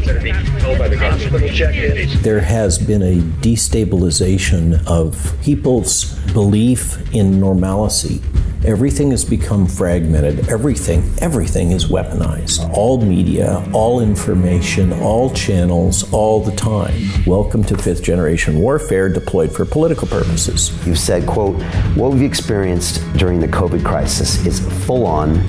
that are being held by the government. There has been a destabilization of people's belief in normalcy. Everything has become fragmented. Everything is weaponized. All media, all information, all channels, all the time. Welcome to fifth generation warfare deployed for political purposes. You've said, quote, what we've experienced during the COVID crisis is full-on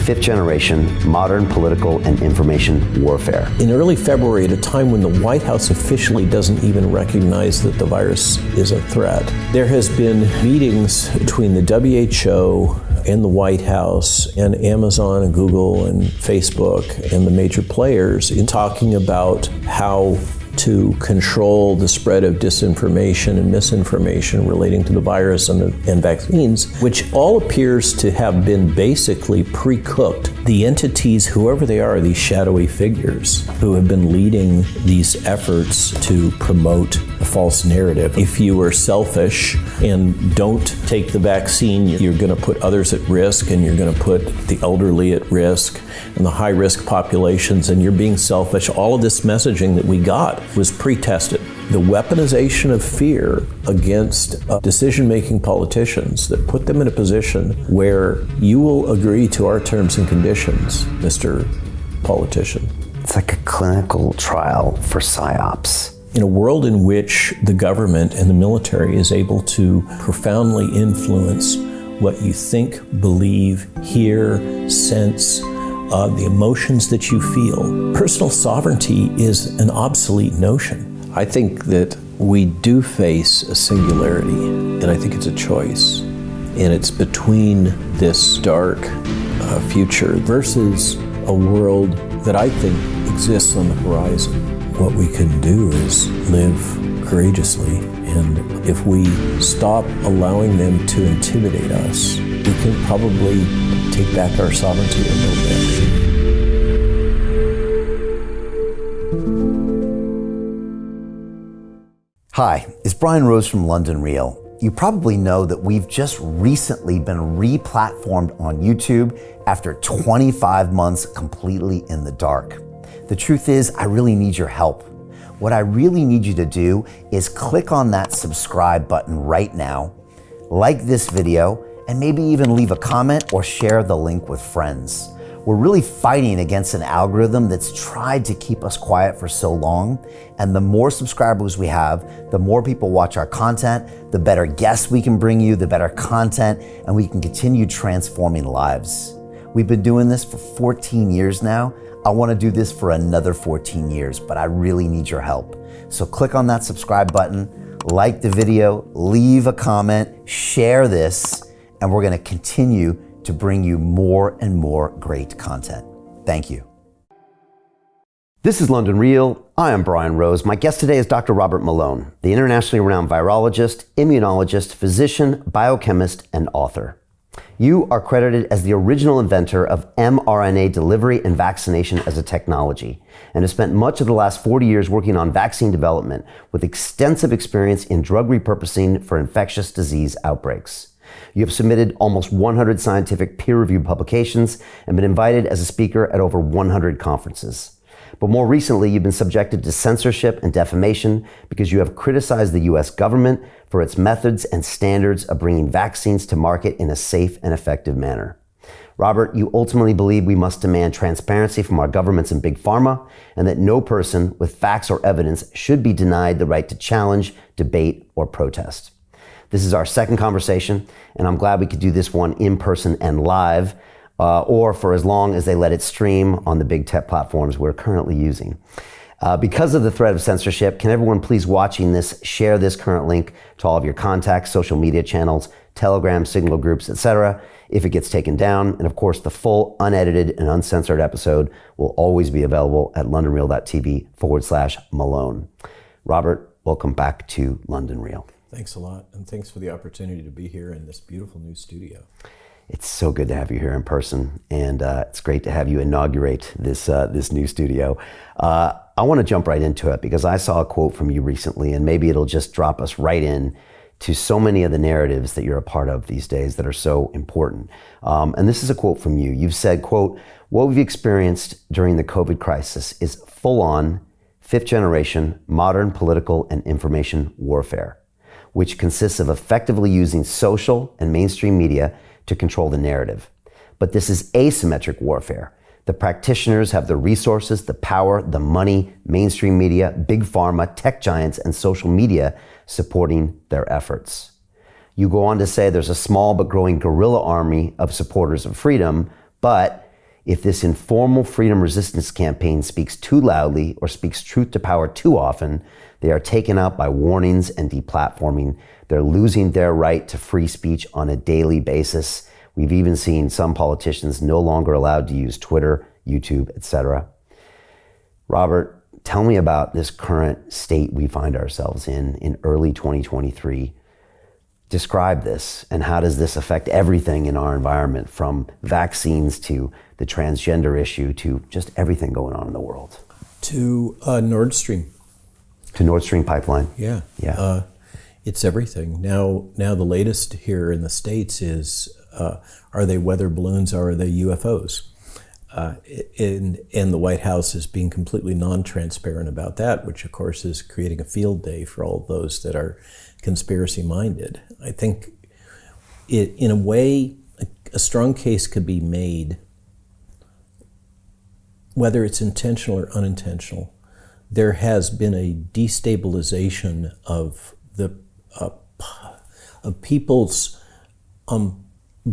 fifth generation modern political and information warfare. In early February, at a time when the White House officially doesn't even recognize that the virus is a threat, there has been meetings between the WHO and the White House and Amazon and Google and Facebook and the major players in talking about how to control the spread of disinformation and misinformation relating to the virus and vaccines, which all appears to have been basically pre-cooked. The entities, whoever they are, these shadowy figures who have been leading these efforts to promote a false narrative. If you are selfish and don't take the vaccine, you're going to put others at risk, and you're going to put the elderly at risk and the high-risk populations, and you're being selfish. All of this messaging that we got was pre-tested. The weaponization of fear against decision-making politicians that put them in a position where you will agree to our terms and conditions, Mr. Politician. It's like a clinical trial for psyops. In a world in which the government and the military is able to profoundly influence what you think, believe, hear, sense, the emotions that you feel, personal sovereignty is an obsolete notion. I think that we do face a singularity, and I think it's a choice. And it's between this dark future versus a world that I think exists on the horizon. What we can do is live courageously, and if we stop allowing them to intimidate us, we can probably take back our sovereignty a little bit. Hi, it's Brian Rose from London Real. You probably know that we've just recently been re-platformed on YouTube after 25 months completely in the dark. The truth is, I really need your help. What I really need you to do is click on that subscribe button right now, like this video, and maybe even leave a comment or share the link with friends. We're really fighting against an algorithm that's tried to keep us quiet for so long. And the more subscribers we have, the more people watch our content, the better guests we can bring you, the better content, and we can continue transforming lives. We've been doing this for 14 years now. I want to do this for another 14 years, but I really need your help. So click on that subscribe button, like the video, leave a comment, share this, and we're going to continue to bring you more and more great content. Thank you. This is London Real. I am Brian Rose. My guest today is Dr. Robert Malone, the internationally renowned virologist, immunologist, physician, biochemist, and author. You are credited as the original inventor of mRNA delivery and vaccination as a technology, and have spent much of the last 40 years working on vaccine development with extensive experience in drug repurposing for infectious disease outbreaks. You have submitted almost 100 scientific peer-reviewed publications and been invited as a speaker at over 100 conferences. But more recently, you've been subjected to censorship and defamation because you have criticized the US government for its methods and standards of bringing vaccines to market in a safe and effective manner. Robert, you ultimately believe we must demand transparency from our governments and big pharma, and that no person with facts or evidence should be denied the right to challenge, debate, or protest. This is our second conversation, and I'm glad we could do this one in person and live, or for as long as they let it stream on the big tech platforms we're currently using. Because of the threat of censorship, can everyone please watching this share this current link to all of your contacts, social media channels, Telegram, Signal groups, etc. if it gets taken down. And of course, the full unedited and uncensored episode will always be available at londonreal.tv/Malone. Robert, welcome back to London Real. Thanks a lot, and thanks for the opportunity to be here in this beautiful new studio. It's so good to have you here in person, and it's great to have you inaugurate this new studio. I want to jump right into it because I saw a quote from you recently, and maybe it'll just drop us right in to so many of the narratives that you're a part of these days that are so important. And this is a quote from you. You've said, quote, "What we've experienced during the COVID crisis is full-on fifth generation modern political and information warfare, which consists of effectively using social and mainstream media to control the narrative. But this is asymmetric warfare. The practitioners have the resources, the power, the money, mainstream media, big pharma, tech giants, and social media supporting their efforts. You go on to say there's a small but growing guerrilla army of supporters of freedom, but if this informal freedom resistance campaign speaks too loudly or speaks truth to power too often, they are taken out by warnings and deplatforming. They're losing their right to free speech on a daily basis. We've even seen some politicians no longer allowed to use Twitter, YouTube, etc. Robert, tell me about this current state we find ourselves in early 2023. Describe this, and how does this affect everything in our environment, from vaccines to the transgender issue to just everything going on in the world? To Nord Stream. To Nord Stream pipeline. Yeah. It's everything. Now the latest here in the States is, are they weather balloons or are they UFOs? And the White House is being completely non-transparent about that, which of course is creating a field day for all those that are conspiracy-minded. I think in a way, a strong case could be made, whether it's intentional or unintentional. There has been a destabilization of people's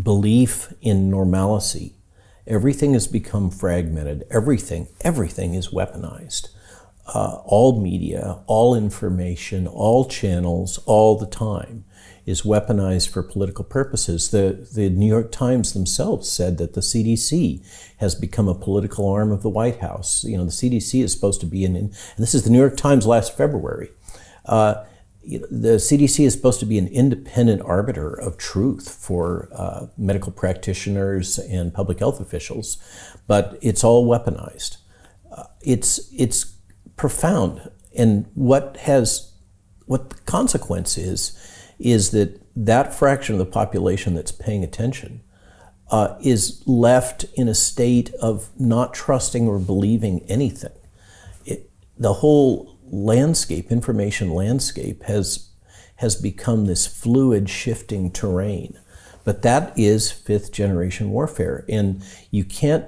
belief in normalcy. Everything has become fragmented. Everything is weaponized. All media, all information, all channels, all the time is weaponized for political purposes. The New York Times themselves said that the CDC has become a political arm of the White House. You know, the CDC is supposed to be and this is the New York Times last February. The CDC is supposed to be an independent arbiter of truth for medical practitioners and public health officials, but it's all weaponized. It's profound, and what the consequence is that fraction of the population that's paying attention is left in a state of not trusting or believing anything. The whole information landscape has become this fluid, shifting terrain. But that is fifth generation warfare, and you can't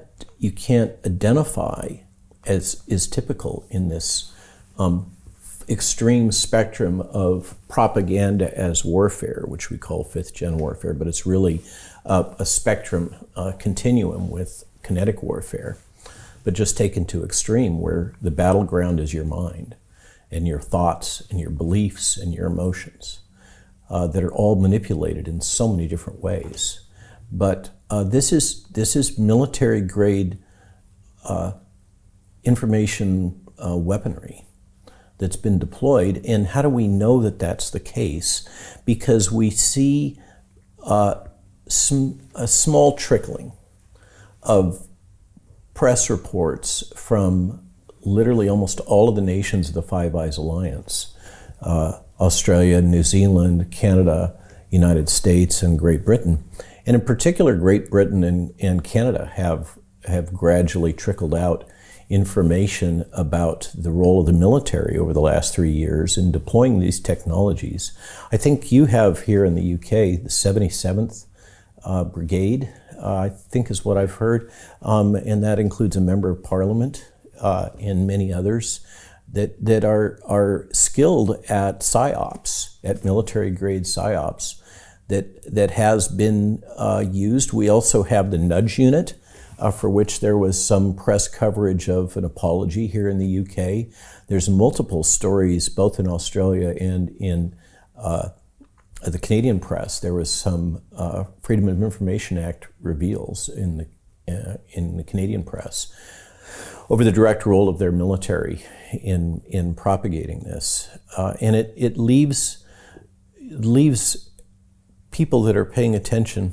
identify, as is typical in this extreme spectrum of propaganda as warfare, which we call fifth gen warfare, but it's really a spectrum continuum with kinetic warfare, but just taken to extreme, where the battleground is your mind and your thoughts and your beliefs and your emotions that are all manipulated in so many different ways. But this is military grade information weaponry that's been deployed. And how do we know that that's the case? Because we see a small trickling of press reports from literally almost all of the nations of the Five Eyes Alliance, Australia, New Zealand, Canada, United States, and Great Britain. And in particular, Great Britain and Canada have gradually trickled out information about the role of the military over the last 3 years in deploying these technologies. I think you have here in the UK the 77th Brigade, I think is what I've heard, and that includes a member of Parliament and many others that are skilled at PSYOPs, at military grade PSYOPs, that has been used. We also have the nudge unit, for which there was some press coverage of an apology here in the UK. There's multiple stories, both in Australia and in the Canadian press. There was some Freedom of Information Act reveals in the Canadian press over the direct role of their military in propagating this. And it leaves people that are paying attention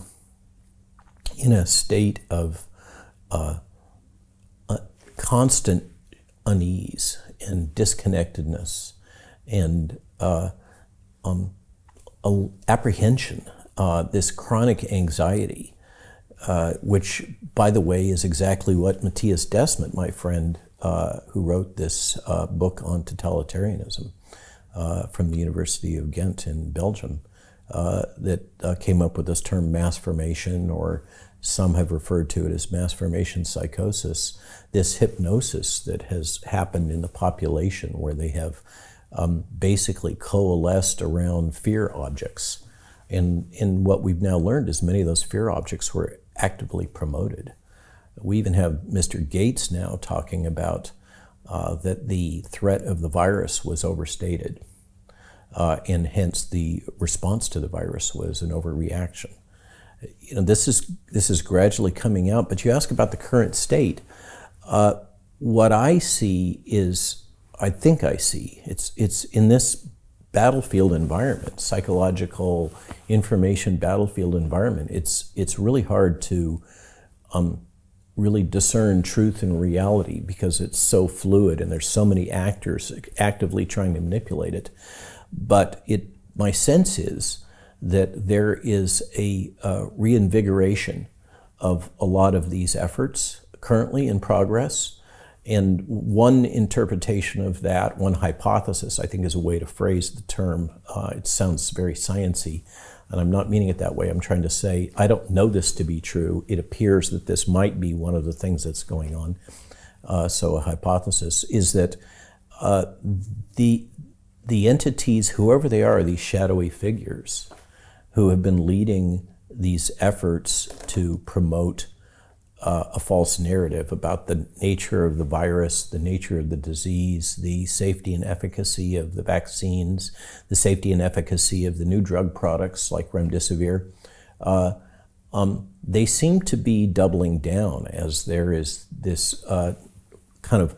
in a state of constant unease and disconnectedness and apprehension, this chronic anxiety, which, by the way, is exactly what Matthias Desmet, my friend, who wrote this book on totalitarianism from the University of Ghent in Belgium, that came up with this term mass formation, or some have referred to it as mass formation psychosis, this hypnosis that has happened in the population where they have basically coalesced around fear objects. And what we've now learned is many of those fear objects were actively promoted. We even have Mr. Gates now talking about that the threat of the virus was overstated, and hence the response to the virus was an overreaction. You know, this is gradually coming out. But you ask about the current state. What I see is, I think I see, it's in this battlefield environment, psychological information battlefield environment. It's really hard to really discern truth and reality because it's so fluid and there's so many actors actively trying to manipulate it. But my sense is that there is a reinvigoration of a lot of these efforts currently in progress. And one interpretation of that, one hypothesis, I think is a way to phrase the term. It sounds very sciencey, and I'm not meaning it that way. I'm trying to say, I don't know this to be true. It appears that this might be one of the things that's going on. So a hypothesis is that the entities, whoever they are, these shadowy figures who have been leading these efforts to promote a false narrative about the nature of the virus, the nature of the disease, the safety and efficacy of the vaccines, the safety and efficacy of the new drug products like remdesivir, they seem to be doubling down as there is this kind of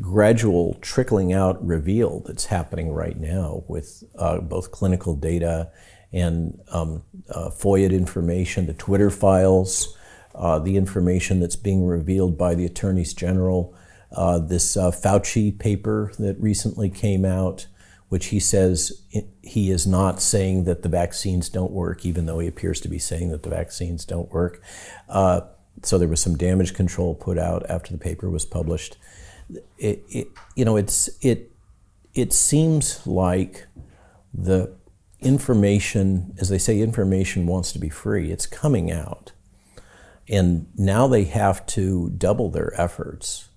gradual trickling out reveal that's happening right now with both clinical data and FOIA information, the Twitter files, the information that's being revealed by the attorneys general, this Fauci paper that recently came out, which he says he is not saying that the vaccines don't work, even though he appears to be saying that the vaccines don't work. So there was some damage control put out after the paper was published. It seems like the information, as they say, information wants to be free. It's coming out. And now they have to redouble their efforts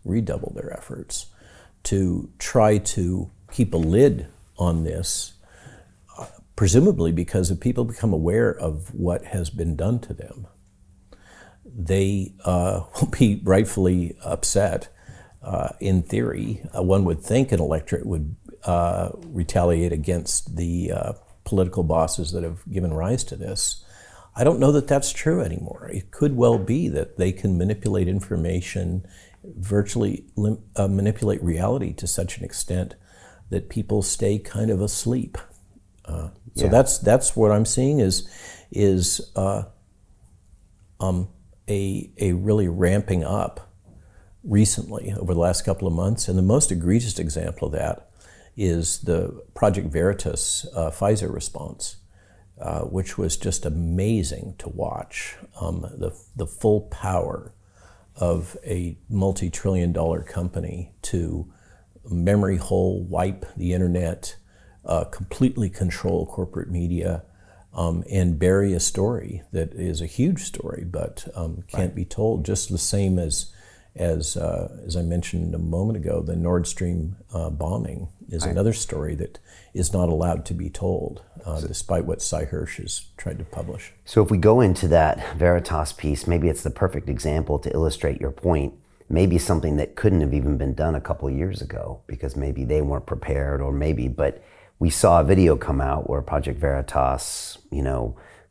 to try to keep a lid on this, presumably because if people become aware of what has been done to them, they will be rightfully upset. In theory, one would think an electorate would retaliate against the political bosses that have given rise to this. I don't know that that's true anymore. It could well be that they can manipulate information, virtually manipulate reality to such an extent that people stay kind of asleep. So that's what I'm seeing is a really ramping up recently over the last couple of months. And the most egregious example of that is the Project Veritas Pfizer response, which was just amazing to watch. The full power of a multi-trillion-dollar company to memory hole, wipe the internet, completely control corporate media, and bury a story that is a huge story but can't be told. Just the same as I mentioned a moment ago, the Nord Stream bombing is another story that is not allowed to be told, despite what Cy Hirsch has tried to publish. So if we go into that Veritas piece, maybe it's the perfect example to illustrate your point. Maybe something that couldn't have even been done a couple of years ago because maybe they weren't prepared, but we saw a video come out where Project Veritas,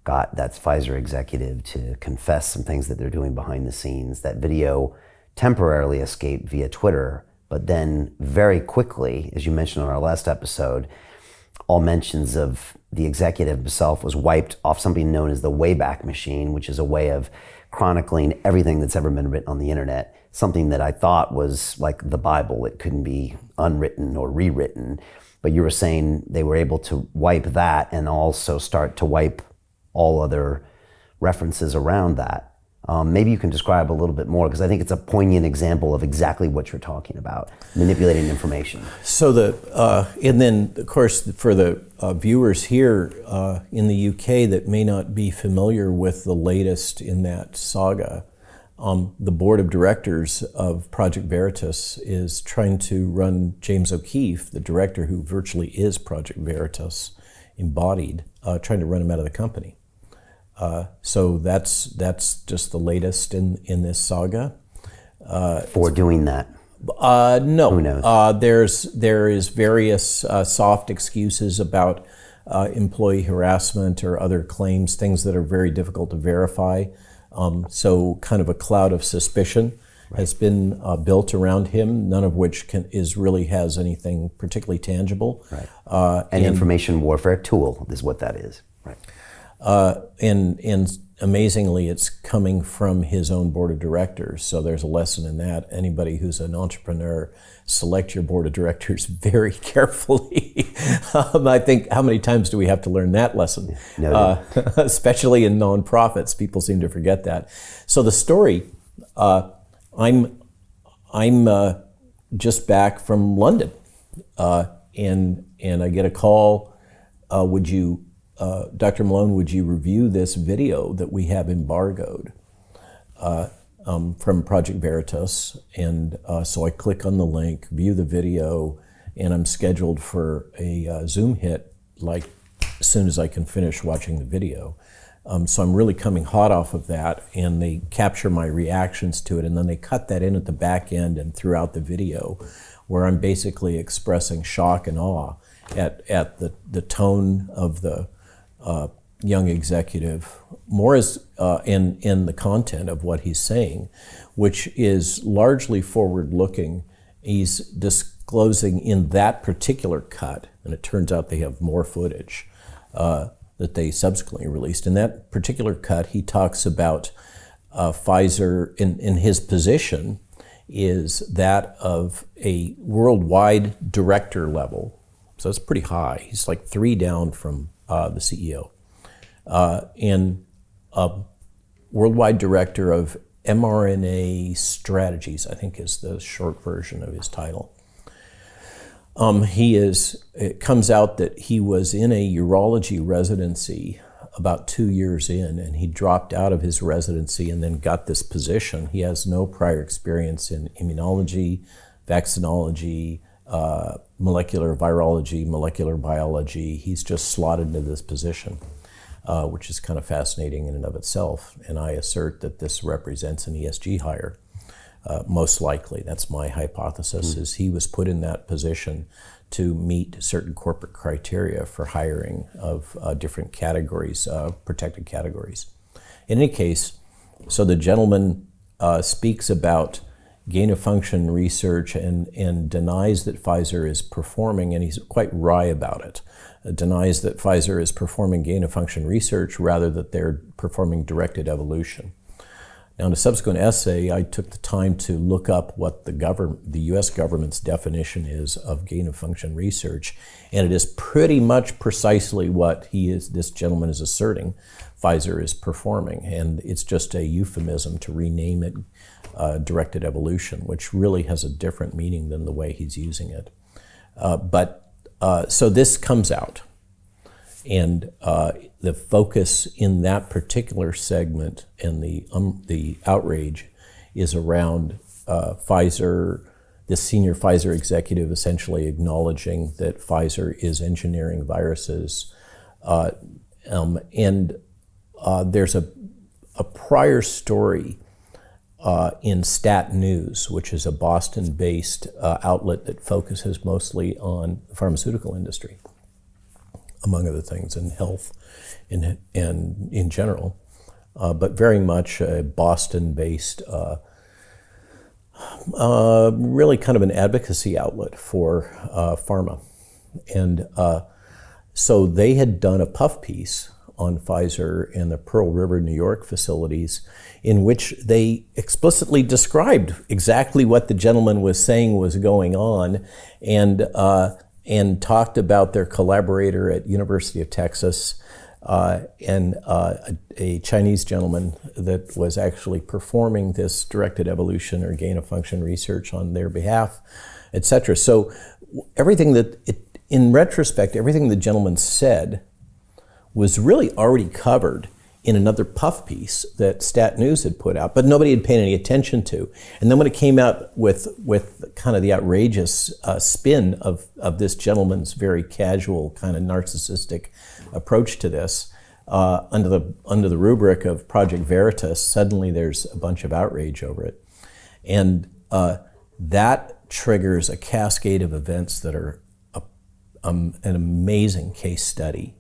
got that Pfizer executive to confess some things that they're doing behind the scenes. That video temporarily escaped via Twitter, but then very quickly, as you mentioned on our last episode, all mentions of the executive himself was wiped off something known as the Wayback Machine, which is a way of chronicling everything that's ever been written on the internet, something that I thought was like the Bible. It couldn't be unwritten or rewritten. But you were saying they were able to wipe that and also start to wipe all other references around that. Maybe you can describe a little bit more, because I think it's a poignant example of exactly what you're talking about, manipulating information. So and then of course for the viewers here in the UK that may not be familiar with the latest in that saga, the board of directors of Project Veritas is trying to run James O'Keefe, the director who virtually is Project Veritas embodied, trying to run him out of the company. So that's just the latest in this saga. For doing that? No. Who knows? There is various soft excuses about employee harassment or other claims, things that are very difficult to verify. So kind of a cloud of suspicion has been built around him, none of which really has anything particularly tangible. Right. An information warfare tool is what that is. Right. And amazingly, it's coming from his own board of directors. So there's a lesson in that. Anybody who's an entrepreneur, select your board of directors very carefully. I think, how many times do we have to learn that lesson? Especially in nonprofits, people seem to forget that. So the story, I'm just back from London, and I get a call. Dr. Malone, would you review this video that we have embargoed from Project Veritas? And so I click on the link, view the video, and I'm scheduled for a Zoom hit like as soon as I can finish watching the video. So I'm really coming hot off of that, and they capture my reactions to it, and then they cut that in at the back end and throughout the video, where I'm basically expressing shock and awe at the tone of the young executive, more as in the content of what he's saying, which is largely forward-looking. He's disclosing in that particular cut, and it turns out they have more footage that they subsequently released. In that particular cut, he talks about Pfizer, in his position, is that of a worldwide director level. So it's pretty high. He's like 3 down from the CEO, and worldwide director of mRNA strategies, I think is the short version of his title. It comes out that he was in a urology residency about 2 years in, and he dropped out of his residency and then got this position. He has no prior experience in immunology, vaccinology, molecular virology, molecular biology. He's just slotted into this position, which is kind of fascinating in and of itself. And I assert that this represents an ESG hire, most likely. That's my hypothesis, is he was put in that position to meet certain corporate criteria for hiring of different categories, protected categories. In any case, so the gentleman speaks about gain-of-function research and denies that Pfizer is performing, and he's quite wry about it, denies that Pfizer is performing gain-of-function research rather that they're performing directed evolution. Now, in a subsequent essay, I took the time to look up what the U.S. government's definition is of gain-of-function research, and it is pretty much precisely what this gentleman is asserting Pfizer is performing, and it's just a euphemism to rename it directed evolution, which really has a different meaning than the way he's using it. So this comes out, and the focus in that particular segment and the outrage is around Pfizer, this senior Pfizer executive essentially acknowledging that Pfizer is engineering viruses, and there's a prior story in Stat News, which is a Boston-based outlet that focuses mostly on the pharmaceutical industry, among other things, and health and in general, but very much a Boston-based, really kind of an advocacy outlet for pharma. And so they had done a puff piece on Pfizer and the Pearl River, New York facilities, in which they explicitly described exactly what the gentleman was saying was going on, and talked about their collaborator at University of Texas, and a Chinese gentleman that was actually performing this directed evolution or gain of function research on their behalf, et cetera. So everything in retrospect, everything the gentleman said was really already covered in another puff piece that Stat News had put out, but nobody had paid any attention to. And then when it came out with kind of the outrageous spin of this gentleman's very casual, kind of narcissistic approach to this, under the rubric of Project Veritas, suddenly there's a bunch of outrage over it. And that triggers a cascade of events that are an amazing case study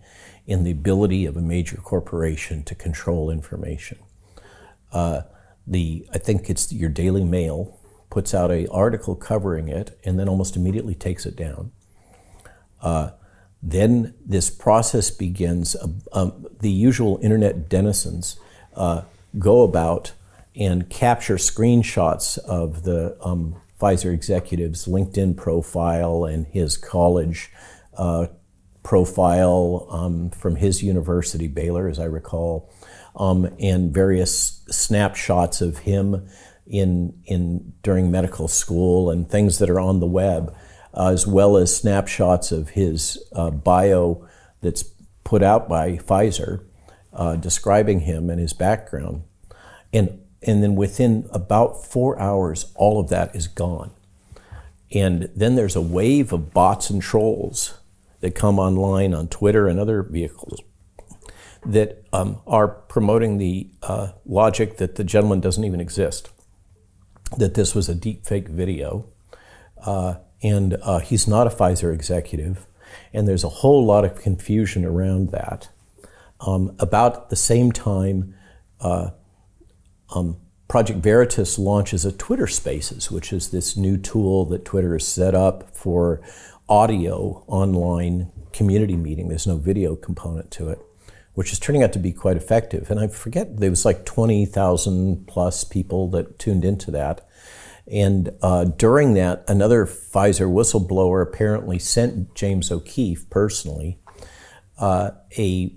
in the ability of a major corporation to control information. I think it's your Daily Mail puts out an article covering it and then almost immediately takes it down. Then this process begins. The usual internet denizens go about and capture screenshots of the Pfizer executive's LinkedIn profile and his college profile from his university, Baylor, as I recall, and various snapshots of him during medical school and things that are on the web, as well as snapshots of his bio that's put out by Pfizer, describing him and his background. And then within about 4 hours, all of that is gone. And then there's a wave of bots and trolls that come online on Twitter and other vehicles that are promoting the logic that the gentleman doesn't even exist, that this was a deep fake video, and he's not a Pfizer executive, and there's a whole lot of confusion around that. About the same time, Project Veritas launches a Twitter Spaces, which is this new tool that Twitter has set up for audio online community meeting. There's no video component to it, which is turning out to be quite effective. And I forget, there was like 20,000 plus people that tuned into that. And during that, another Pfizer whistleblower apparently sent James O'Keefe personally a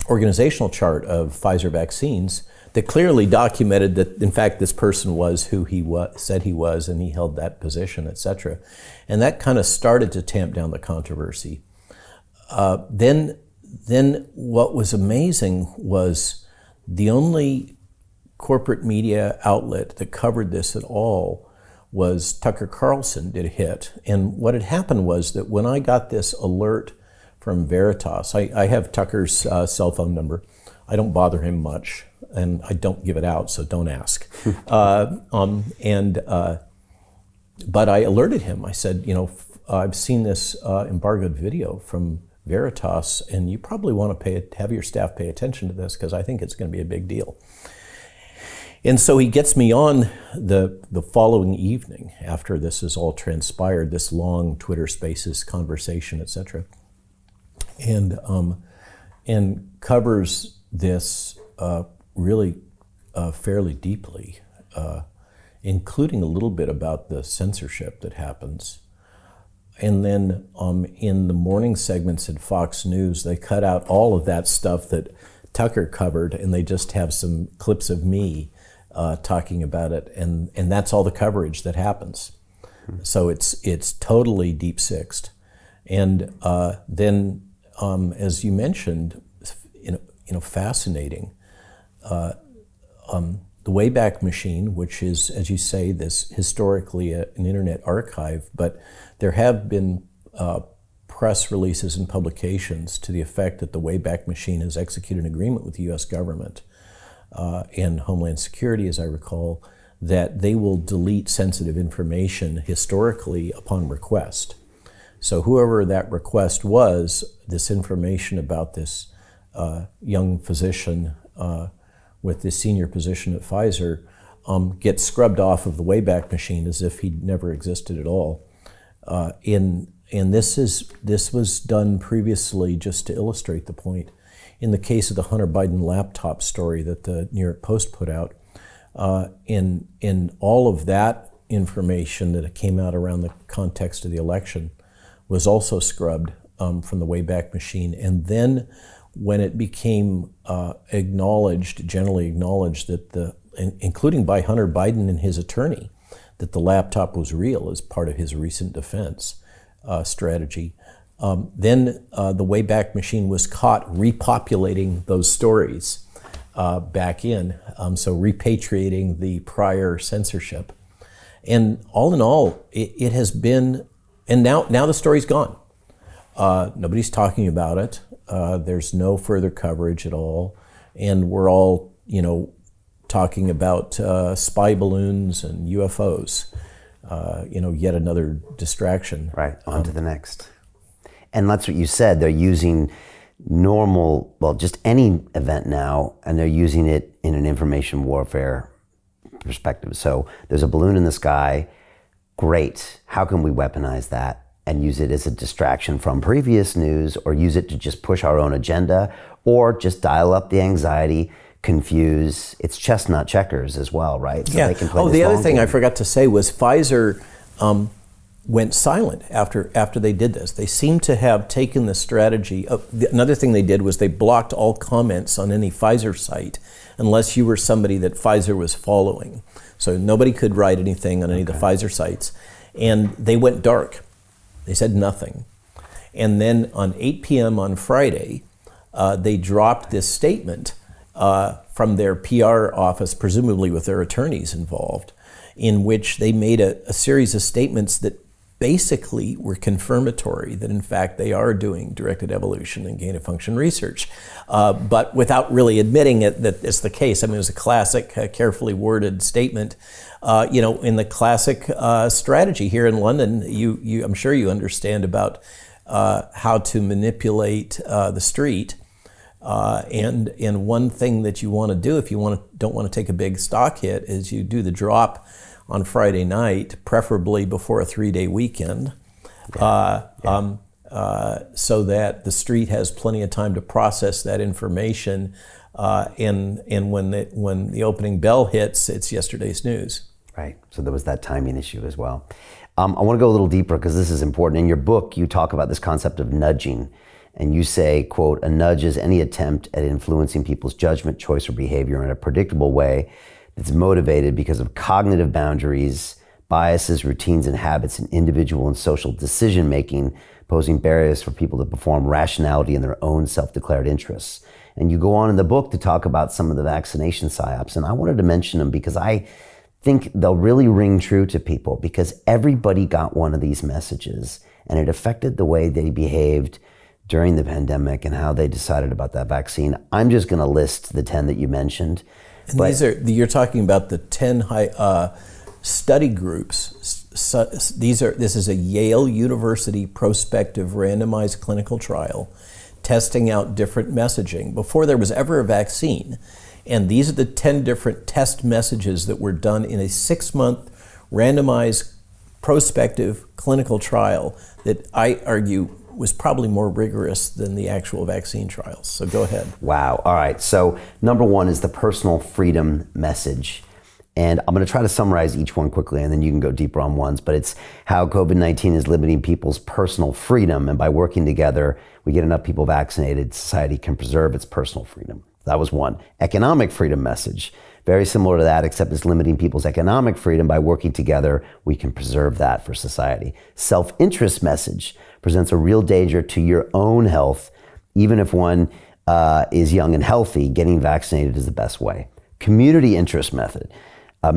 organizational chart of Pfizer vaccines that clearly documented that, in fact, this person was who he said he was, and he held that position, et cetera. And that kind of started to tamp down the controversy. Then what was amazing was the only corporate media outlet that covered this at all was Tucker Carlson did a hit. And what had happened was that when I got this alert from Veritas, I have Tucker's cell phone number. I don't bother him much, and I don't give it out, so don't ask. But I alerted him. I said, I've seen this embargoed video from Veritas, and you probably want to have your staff pay attention to this because I think it's going to be a big deal. And so he gets me on the following evening after this has all transpired, this long Twitter Spaces conversation, et cetera, and covers this really fairly deeply, including a little bit about the censorship that happens. And then in the morning segments at Fox News, they cut out all of that stuff that Tucker covered, and they just have some clips of me talking about it, and that's all the coverage that happens. So it's totally deep-sixed. And then, as you mentioned, fascinating. The Wayback Machine, which is, as you say, this historically an internet archive, but there have been press releases and publications to the effect that the Wayback Machine has executed an agreement with the U.S. government and Homeland Security, as I recall, that they will delete sensitive information historically upon request. So whoever that request was, this information about this young physician with this senior position at Pfizer gets scrubbed off of the Wayback Machine as if he'd never existed at all. And this was done previously just to illustrate the point. In the case of the Hunter Biden laptop story that the New York Post put out, in all of that information that came out around the context of the election was also scrubbed from the Wayback Machine. And then when it became generally acknowledged that including by Hunter Biden and his attorney, that the laptop was real as part of his recent defense strategy. Then the Wayback Machine was caught repopulating those stories back in, so repatriating the prior censorship. And all in all, it has been, and now the story's gone. Nobody's talking about it. There's no further coverage at all. And we're all, talking about spy balloons and UFOs, yet another distraction. Right, on to the next. And that's what you said. They're using just any event now, and they're using it in an information warfare perspective. So there's a balloon in the sky. Great. How can we weaponize that and use it as a distraction from previous news, or use it to just push our own agenda, or just dial up the anxiety, confuse? It's chestnut checkers as well, right? So they can play the other thing I forgot to say was Pfizer went silent after they did this. They seem to have taken the strategy. Another thing they did was they blocked all comments on any Pfizer site unless you were somebody that Pfizer was following. So nobody could write anything on any of the Pfizer sites. And they went dark. They said nothing. And then on 8 p.m. on Friday, they dropped this statement from their PR office, presumably with their attorneys involved, in which they made a series of statements that basically were confirmatory that in fact they are doing directed evolution and gain-of-function research, but without really admitting it that it's the case. I mean, it was a classic, carefully worded statement. In the classic strategy here in London, I'm sure you understand about how to manipulate the street. And one thing that you want to do if you don't want to take a big stock hit is you do the drop on Friday night, preferably before a 3-day weekend, so that the street has plenty of time to process that information. And when the opening bell hits, it's yesterday's news. Right. So there was that timing issue as well. I want to go a little deeper because this is important. In your book, you talk about this concept of nudging. And you say, quote, "A nudge is any attempt at influencing people's judgment, choice, or behavior in a predictable way that's motivated because of cognitive boundaries, biases, routines, and habits in individual and social decision-making, posing barriers for people to perform rationality in their own self-declared interests." And you go on in the book to talk about some of the vaccination psyops. And I wanted to mention them because I think they'll really ring true to people, because everybody got one of these messages and it affected the way they behaved during the pandemic and how they decided about that vaccine. I'm just going to list the 10 that you mentioned. And you're talking about the 10 study groups. This is a Yale University prospective randomized clinical trial testing out different messaging before there was ever a vaccine. And these are the 10 different test messages that were done in a 6-month randomized prospective clinical trial that I argue was probably more rigorous than the actual vaccine trials. So go ahead. Wow. All right. So number one is the personal freedom message. And I'm going to try to summarize each one quickly, and then you can go deeper on ones. But it's how COVID-19 is limiting people's personal freedom. And by working together, we get enough people vaccinated, society can preserve its personal freedom. That was one. Economic freedom message. Very similar to that, except it's limiting people's economic freedom. By working together, we can preserve that for society. Self-interest message presents a real danger to your own health. Even if one is young and healthy, getting vaccinated is the best way. Community interest message. A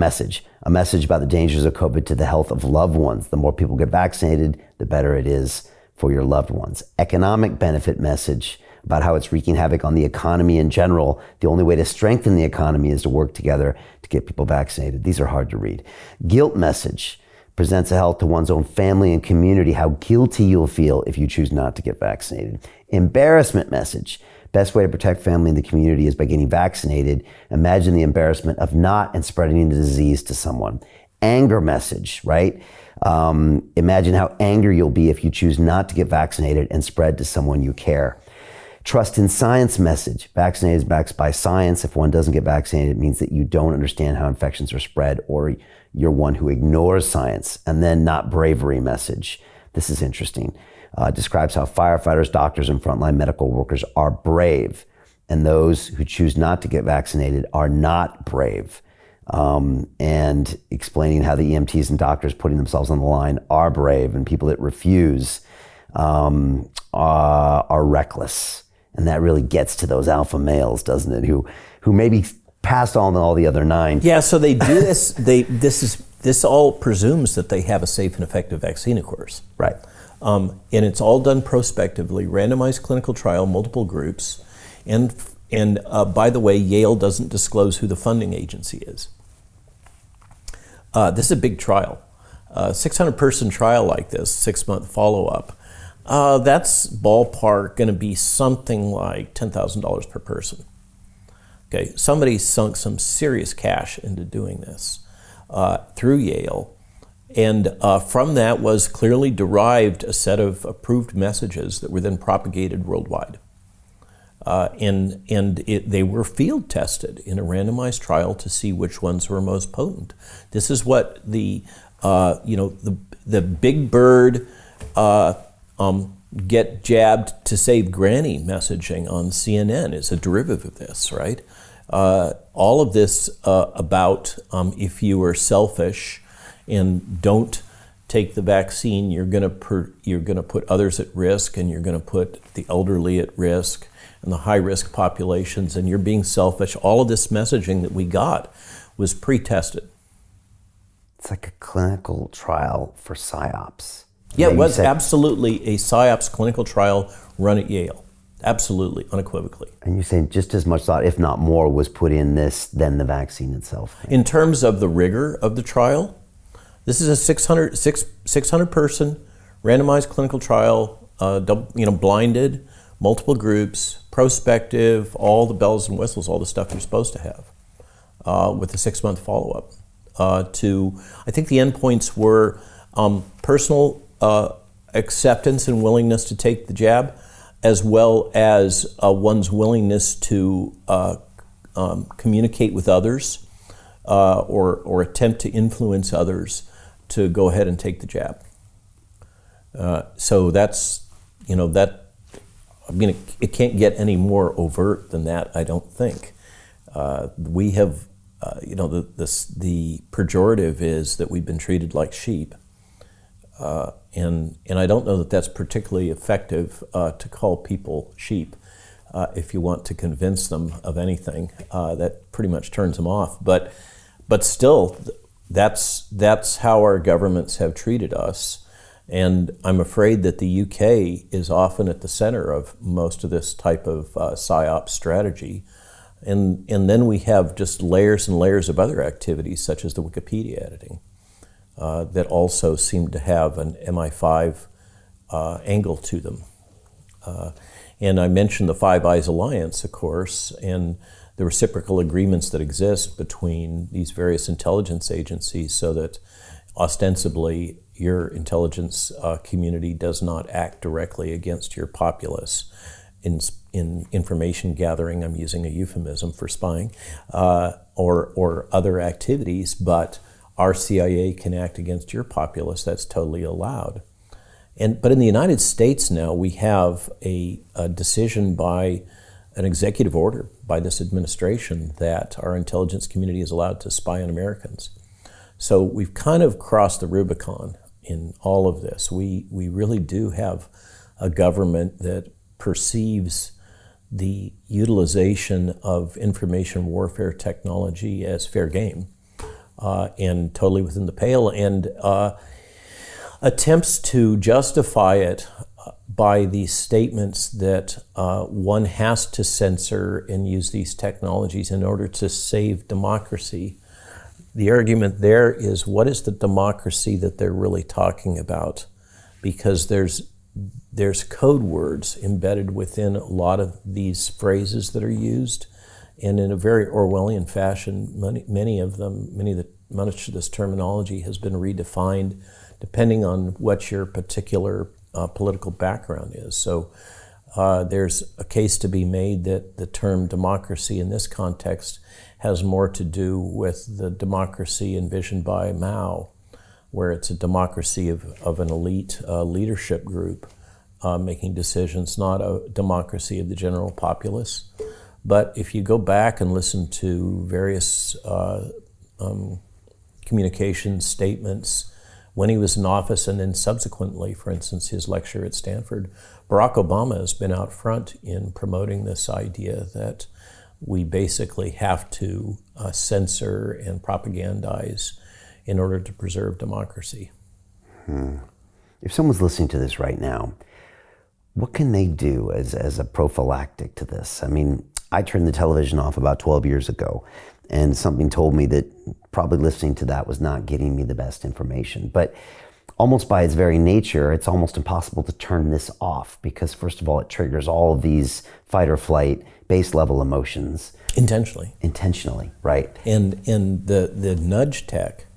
message about the dangers of COVID to the health of loved ones. The more people get vaccinated, the better it is for your loved ones. Economic benefit message about how it's wreaking havoc on the economy in general. The only way to strengthen the economy is to work together to get people vaccinated. These are hard to read. Guilt message presents a health to one's own family and community, how guilty you'll feel if you choose not to get vaccinated. Embarrassment message. Best way to protect family and the community is by getting vaccinated. Imagine the embarrassment of not and spreading the disease to someone. Anger message, right? Imagine how angry you'll be if you choose not to get vaccinated and spread to someone you care. Trust in science message. Vaccinated is backed by science. If one doesn't get vaccinated, it means that you don't understand how infections are spread, or you're one who ignores science. And then not bravery message. This is interesting. Describes how firefighters, doctors, and frontline medical workers are brave, and those who choose not to get vaccinated are not brave. And explaining how the EMTs and doctors putting themselves on the line are brave, and people that refuse are reckless. And that really gets to those alpha males, doesn't it? Who maybe passed on all the other 9. Yeah, so they do this. This all presumes that they have a safe and effective vaccine, of course. Right. And it's all done prospectively, randomized clinical trial, multiple groups. And by the way, Yale doesn't disclose who the funding agency is. This is a big trial. 600-person trial like this, 6-month follow-up, that's ballpark going to be something like $10,000 per person. Okay, somebody sunk some serious cash into doing this through Yale. And from that was clearly derived a set of approved messages that were then propagated worldwide. They were field tested in a randomized trial to see which ones were most potent. This is what the big bird get jabbed to save granny messaging on CNN is a derivative of this, right? All of this about if you are selfish and don't take the vaccine, you're going to put others at risk, and you're going to put the elderly at risk and the high-risk populations, and you're being selfish. All of this messaging that we got was pre-tested. It's like a clinical trial for PsyOps. Yeah, it was absolutely a PsyOps clinical trial run at Yale. Absolutely, unequivocally. And you're saying just as much thought, if not more, was put in this than the vaccine itself? Right? In terms of the rigor of the trial, this is a 600-person randomized clinical trial, blinded, multiple groups, prospective, all the bells and whistles, all the stuff you're supposed to have, with a 6-month follow-up. I think the endpoints were personal acceptance and willingness to take the jab, as well as one's willingness to communicate with others or attempt to influence others to go ahead and take the jab. So that's, it can't get any more overt than that, I don't think. We have, the pejorative is that we've been treated like sheep. And I don't know that that's particularly effective to call people sheep if you want to convince them of anything. That pretty much turns them off. But still, that's how our governments have treated us. And I'm afraid that the UK is often at the center of most of this type of PsyOps strategy. And then we have just layers and layers of other activities, such as the Wikipedia editing, that also seem to have an MI5 angle to them. And I mentioned the Five Eyes Alliance, of course, and the reciprocal agreements that exist between these various intelligence agencies so that ostensibly your intelligence community does not act directly against your populace in information gathering. I'm using a euphemism for spying, or other activities, but our CIA can act against your populace. That's totally allowed. But in the United States now, we have a decision by an executive order by this administration that our intelligence community is allowed to spy on Americans. So we've kind of crossed the Rubicon in all of this. We really do have a government that perceives the utilization of information warfare technology as fair game and totally within the pale, and attempts to justify it by these statements that one has to censor and use these technologies in order to save democracy. The argument there is, what is the democracy that they're really talking about? Because there's code words embedded within a lot of these phrases that are used, and in a very Orwellian fashion, much of this terminology has been redefined depending on what your particular political background is. So there's a case to be made that the term democracy in this context has more to do with the democracy envisioned by Mao where it's a democracy of an elite leadership group making decisions, not a democracy of the general populace. But if you go back and listen to various communication statements when he was in office and then subsequently, for instance, his lecture at Stanford, Barack Obama has been out front in promoting this idea that we basically have to censor and propagandize in order to preserve democracy. If someone's listening to this right now, what can they do as a prophylactic to this? I mean, I turned the television off about 12 years ago, and something told me that probably listening to that was not getting me the best information. But almost by its very nature, it's almost impossible to turn this off because, first of all, it triggers all of these fight or flight, base level emotions. Intentionally, right. And the nudge tech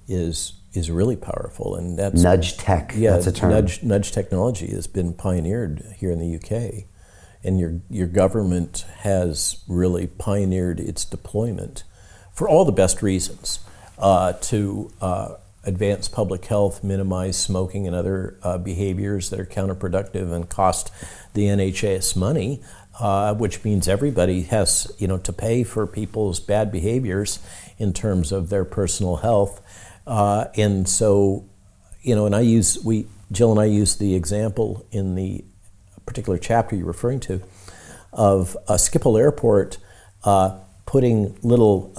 is really powerful, and that's nudge tech. Yeah, that's a term. Nudge technology has been pioneered here in the UK, and your government has really pioneered its deployment for all the best reasons to advance public health, minimize smoking and other behaviors that are counterproductive and cost the NHS money, which means everybody has to pay for people's bad behaviors in terms of their personal health. And so, and Jill and I use the example in the particular chapter you're referring to of Schiphol Airport putting little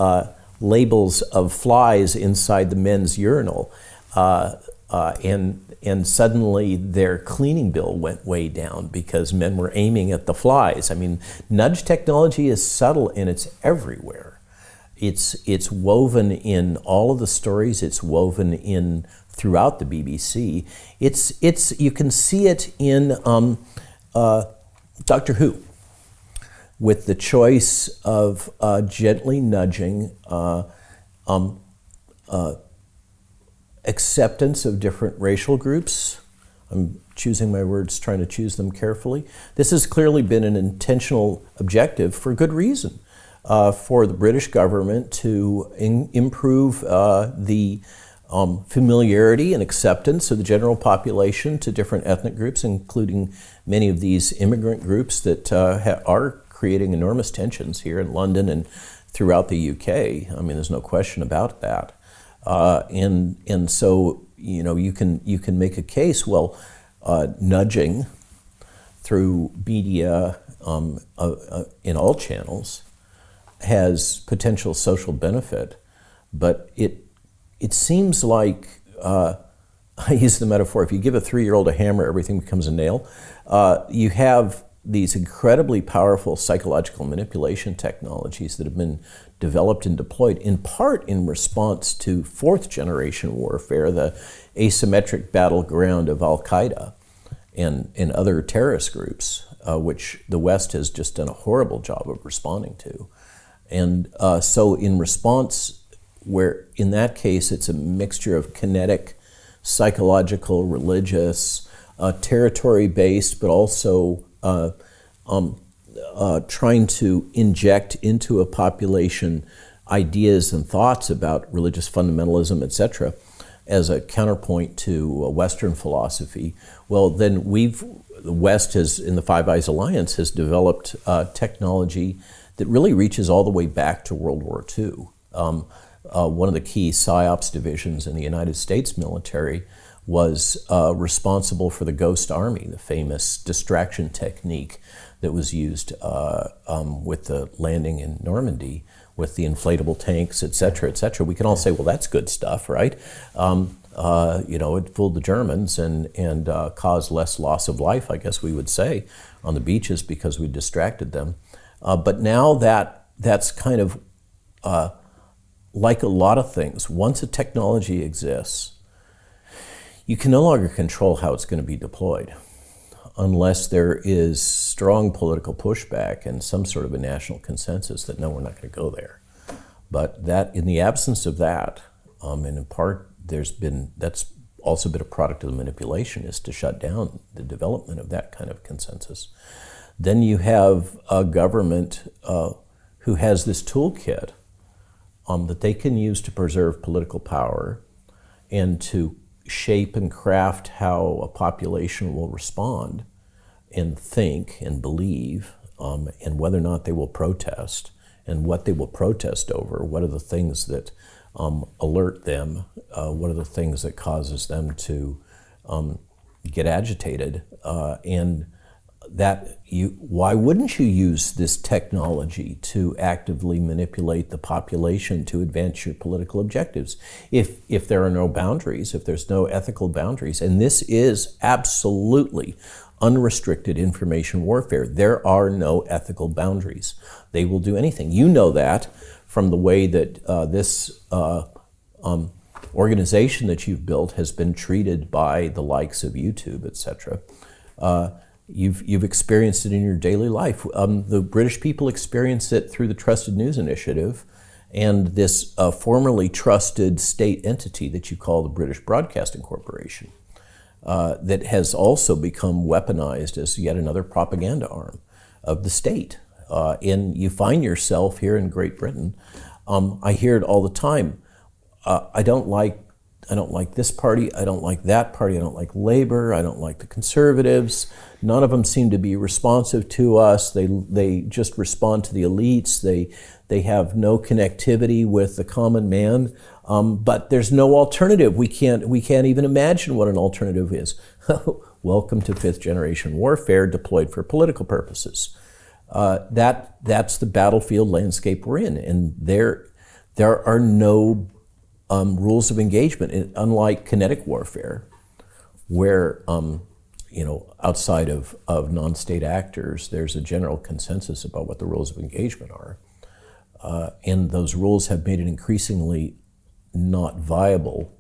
labels of flies inside the men's urinal, and suddenly their cleaning bill went way down because men were aiming at the flies. I mean, nudge technology is subtle and it's everywhere. It's woven in all of the stories. It's woven in throughout the BBC. It's you can see it in Doctor Who, with the choice of gently nudging acceptance of different racial groups. I'm choosing my words, trying to choose them carefully. This has clearly been an intentional objective for good reason. For the British government to improve the familiarity and acceptance of the general population to different ethnic groups, including many of these immigrant groups that are creating enormous tensions here in London and throughout the UK. I mean, there's no question about that. And so, you can make a case, nudging through media in all channels has potential social benefit, but it seems like, I use the metaphor, if you give a 3-year-old a hammer, everything becomes a nail. You have these incredibly powerful psychological manipulation technologies that have been developed and deployed in part in response to 4th generation warfare, the asymmetric battleground of Al-Qaeda and other terrorist groups, which the West has just done a horrible job of responding to. And so in response, where in that case it's a mixture of kinetic, psychological, religious, territory-based, but also trying to inject into a population ideas and thoughts about religious fundamentalism, etc., as a counterpoint to Western philosophy. Well, then the West has, in the Five Eyes Alliance, has developed technology that really reaches all the way back to World War II. One of the key PSYOPs divisions in the United States military was responsible for the Ghost Army, the famous distraction technique that was used with the landing in Normandy with the inflatable tanks, et cetera, et cetera. We can all say, well, that's good stuff, right? It fooled the Germans and caused less loss of life, I guess we would say, on the beaches because we distracted them. But now that's kind of like a lot of things. Once a technology exists, you can no longer control how it's going to be deployed unless there is strong political pushback and some sort of a national consensus that no, we're not going to go there. But that, in the absence of that, and in part that's also been a product of the manipulation, is to shut down the development of that kind of consensus. Then you have a government who has this toolkit that they can use to preserve political power and to shape and craft how a population will respond and think and believe, and whether or not they will protest, and what they will protest over. What are the things that alert them? What are the things that causes them to get agitated? And that why wouldn't you use this technology to actively manipulate the population to advance your political objectives? If there are no boundaries, if there's no ethical boundaries, and this is absolutely unrestricted information warfare, there are no ethical boundaries. They will do anything. You know that from the way that this organization that you've built has been treated by the likes of YouTube, etc. You've experienced it in your daily life. The British people experienced it through the Trusted News Initiative and this formerly trusted state entity that you call the British Broadcasting Corporation, that has also become weaponized as yet another propaganda arm of the state. And you find yourself here in Great Britain. I hear it all the time. I don't like this party, I don't like that party, I don't like Labor, I don't like the Conservatives. None of them seem to be responsive to us. They just respond to the elites. They have no connectivity with the common man. But there's no alternative. We can't even imagine what an alternative is. Welcome to fifth generation warfare deployed for political purposes. That's the battlefield landscape we're in, and there are no rules of engagement, unlike kinetic warfare, where outside of non-state actors, there's a general consensus about what the rules of engagement are, and those rules have made it increasingly not viable,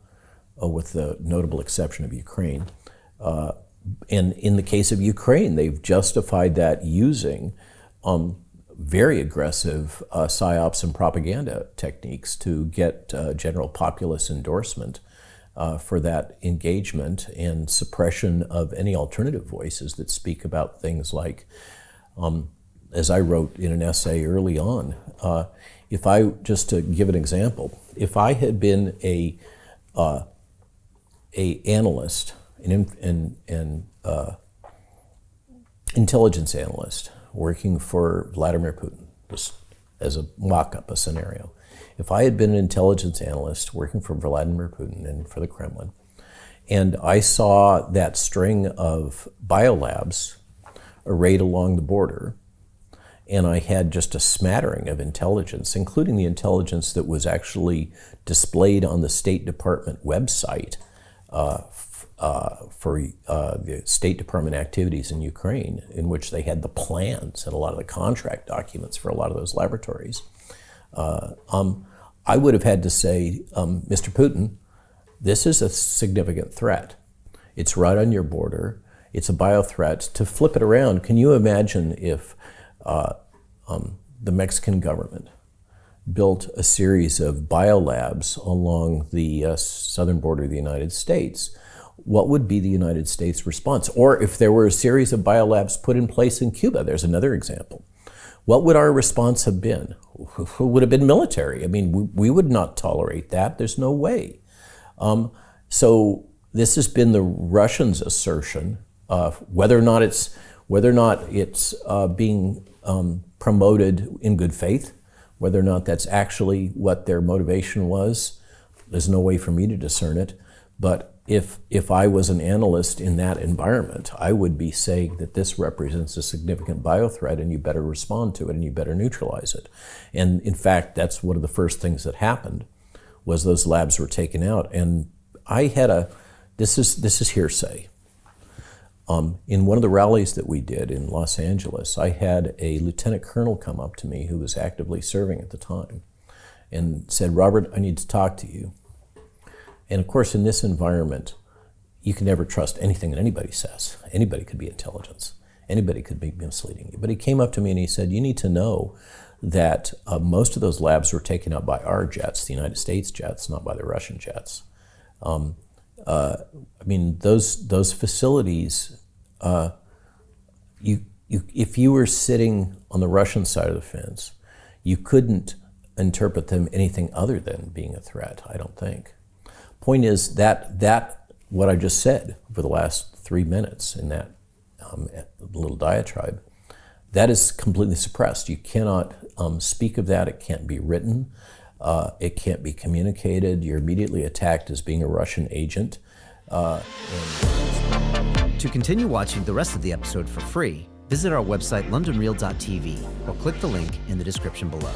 with the notable exception of Ukraine. And in the case of Ukraine, they've justified that using very aggressive psyops and propaganda techniques to get general populace endorsement for that engagement and suppression of any alternative voices that speak about things like, as I wrote in an essay early on, just to give an example, if I had been a analyst, an intelligence analyst working for Vladimir Putin, just as a mock-up, a scenario. If I had been an intelligence analyst working for Vladimir Putin and for the Kremlin, and I saw that string of biolabs arrayed along the border, and I had just a smattering of intelligence, including the intelligence that was actually displayed on the State Department website for the State Department activities in Ukraine, in which they had the plans and a lot of the contract documents for a lot of those laboratories. I would have had to say, Mr. Putin, this is a significant threat. It's right on your border. It's a bio threat. To flip it around, can you imagine if the Mexican government built a series of biolabs along the southern border of the United States? What would be the United States response? Or if there were a series of biolabs put in place in Cuba, there's another example. What would our response have been? It would have been military. I mean, we would not tolerate that. There's no way. So this has been the Russians' assertion, whether or not it's being promoted in good faith, whether or not that's actually what their motivation was. There's no way for me to discern it. But if I was an analyst in that environment, I would be saying that this represents a significant biothreat and you better respond to it and you better neutralize it. And in fact, that's one of the first things that happened, was those labs were taken out. And I had this is hearsay. In one of the rallies that we did in Los Angeles, I had a lieutenant colonel come up to me who was actively serving at the time and said, "Robert, I need to talk to you." And of course, in this environment, you can never trust anything that anybody says. Anybody could be intelligence. Anybody could be misleading you. But he came up to me and he said, "You need to know that most of those labs were taken out by our jets, the United States jets, not by the Russian jets." I mean, those facilities, if you were sitting on the Russian side of the fence, you couldn't interpret them anything other than being a threat, I don't think. Point is that what I just said for the last 3 minutes in that little diatribe, that is completely suppressed. You cannot speak of that. It can't be written. It can't be communicated. You're immediately attacked as being a Russian agent. To continue watching the rest of the episode for free, visit our website londonreal.tv or click the link in the description below.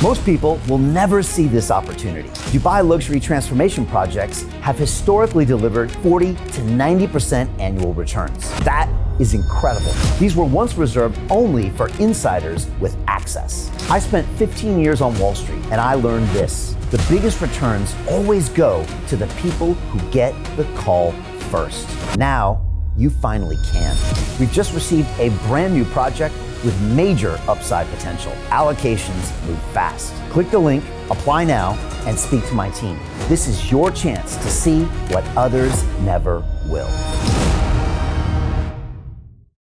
Most people will never see this opportunity. Dubai luxury transformation projects have historically delivered 40 to 90% annual returns. That is incredible. These were once reserved only for insiders with access. I spent 15 years on Wall Street and I learned this: the biggest returns always go to the people who get the call first. Now, you finally can. We've just received a brand new project with major upside potential. Allocations move fast. Click the link, apply now, and speak to my team. This is your chance to see what others never will.